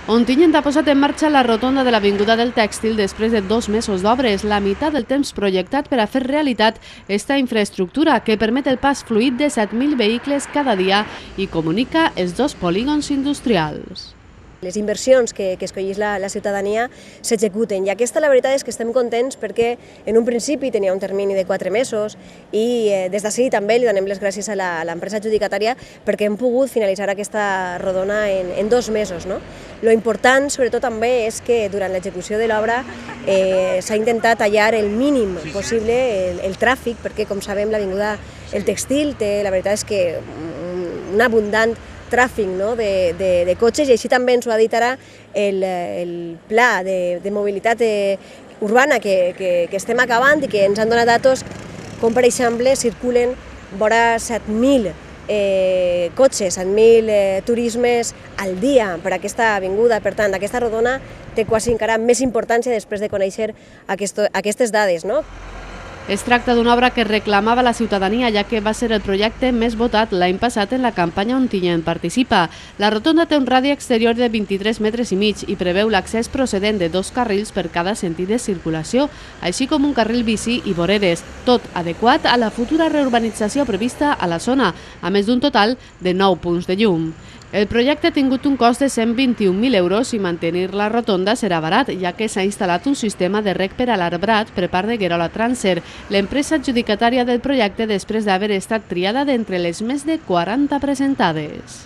Ontinyent ha posat en marxa la rotonda de l'Avinguda del Tèxtil després de 2 mesos d'obres, la meitat del temps projectat per a fer realitat esta infraestructura que permet el pas fluid de 7.000 vehicles cada dia i comunica els dos polígons industrials. Les inversions que escollís la ciutadania s'executen i aquesta la veritat és que estem contents perquè en un principi tenia un termini de 4 mesos i des d'ací també li donem les gràcies a l'empresa adjudicatària perquè hem pogut finalitzar aquesta rodona en 2 mesos. Lo important sobretot també és que durant l'execució de l'obra s'ha intentat tallar el mínim possible el tràfic perquè com sabem l'avinguda El Tèxtil té la veritat és que un abundant tràfic de cotxes i així també ens ho ha dit ara el pla de mobilitat urbana que estem acabant i que ens han donat datos com per exemple circulen vora 7.000 cotxes, 7.000 turismes al dia per aquesta avinguda. Per tant, aquesta rodona té quasi encara més importància després de conèixer aquestes dades. Es tracta d'una obra que reclamava la ciutadania, ja que va ser el projecte més votat l'any passat en la campanya Ontinyent Participa. La rotonda té un radi exterior de 23 metres i mig i preveu l'accés procedent de 2 carrils per cada sentit de circulació, així com un carril bici i voreres, tot adequat a la futura reurbanització prevista a la zona, a més d'un total de 9 punts de llum. El projecte ha tingut un cost de 121.000 euros i mantenir la rotonda serà barat, ja que s'ha instal·lat un sistema de rec per a l'arbrat per part de Guerola Trànser, l'empresa adjudicatària del projecte després d'haver estat triada d'entre les més de 40 presentades.